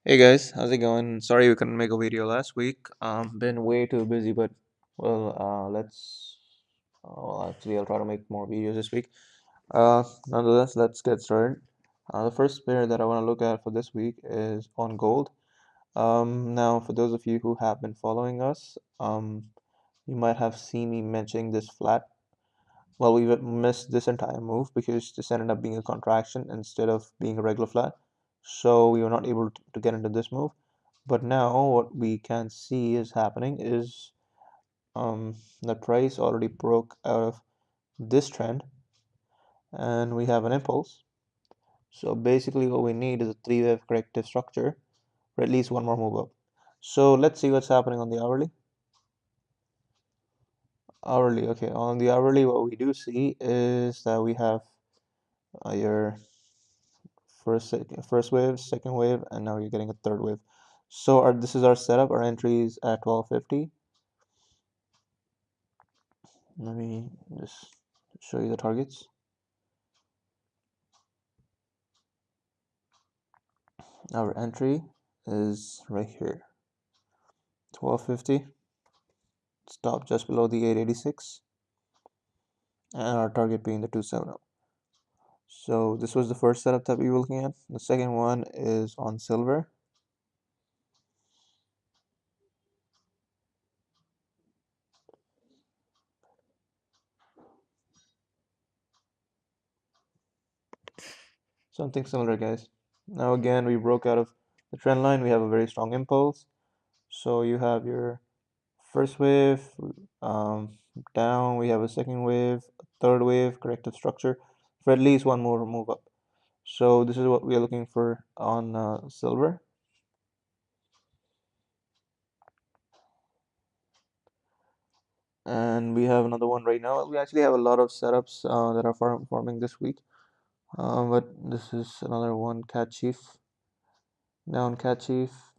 Hey guys, how's it going? Sorry we couldn't make a video last week. Been way too busy, but actually I'll try to make more videos this week. Nonetheless, let's get started. The first pair that I want to look at for this week is on gold. Now for those of you who have been following us, you might have seen me mentioning this flat. Well, we missed this entire move because this ended up being a contraction instead of being a regular flat. So we were not able to get into this move. But now what we can see is happening is the price already broke out of this trend and we have an impulse. So basically what we need is a three-wave corrective structure for at least one more move up. So let's see what's happening on the hourly. Hourly, okay, on the hourly what we do see is that we have your first wave, second wave, and now you're getting a third wave. So this is our setup. Our entry is at 1250. Let me just show you the targets. Our entry is right here, 1250. Stop just below the 886, and our target being the 270. So this was the first setup that we were looking at. The second one is on silver. Something similar, guys. Now again, we broke out of the trend line. We have a very strong impulse. So you have your first wave um, down, we have a second wave, a third wave, corrective structure for at least one more move up. So this is what we are looking for on silver. And we have another one right now. We actually have a lot of setups that are forming this week. But this is another one, cat chief. Down cat chief.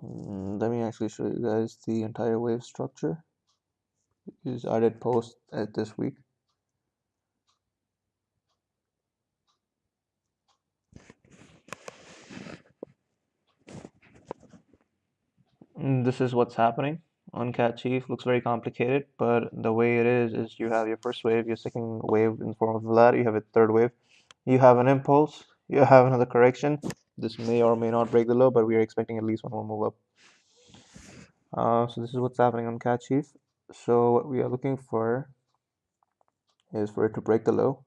Let me actually show you guys the entire wave structure because I did post it this week. This is what's happening on Cat Chief. Looks very complicated, but the way it is you have your first wave, your second wave in the form of a ladder, you have a third wave, you have an impulse, you have another correction. This may or may not break the low, but we are expecting at least one more move up. So this is what's happening on Cat Chief. So what we are looking for is for it to break the low,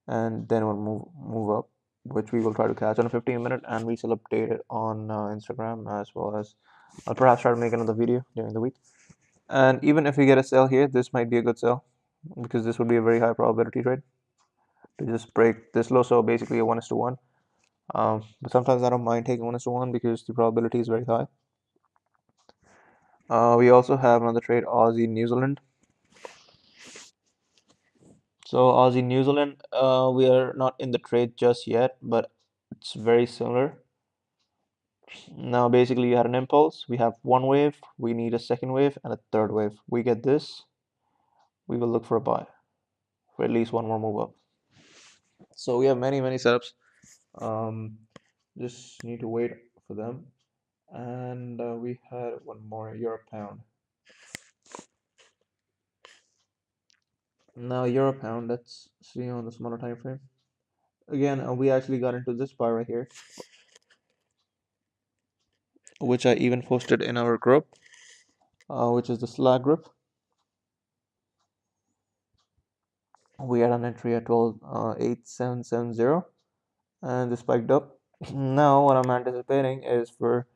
and then we'll move up, which we will try to catch on a 15-minute, and we shall update it on Instagram as well as I'll perhaps try to make another video during the week. And even if we get a sell here, this might be a good sell because this would be a very high probability trade to just break this low. So basically a 1:1. But sometimes I don't mind taking 1:1 because the probability is very high. We also have another trade, Aussie New Zealand. So Aussie New Zealand, we are not in the trade just yet, but it's very similar. Now basically you had an impulse, we have one wave, we need a second wave and a third wave. We get this, we will look for a buy for at least one more move up. So we have many setups. Um, just need to wait for them. And we had one more euro pound. Now euro pound, let's see on the smaller time frame. Again, we actually got into this bar right here, which I even posted in our group, which is the Slack group. We had an entry at 12.8770, and this spiked up. Now what I'm anticipating is for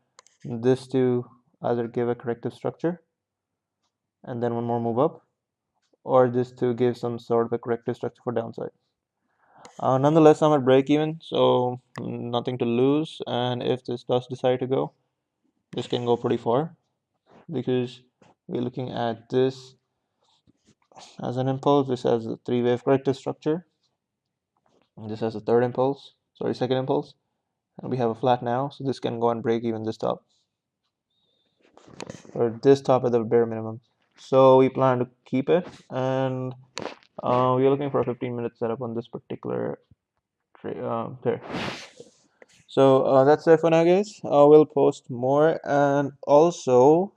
this to either give a corrective structure and then one more move up, or this to give some sort of a corrective structure for downside. Nonetheless, I'm at break even, so nothing to lose. And if this does decide to go, this can go pretty far because we're looking at this as an impulse. This has a three-wave corrective structure. And this has a third impulse, sorry, second impulse. And we have a flat now, so this can go and break even this top or this top at the bare minimum. So we plan to keep it, and we are looking for a 15-minute setup on this particular pair. So that's it for now, guys. We'll post more, and also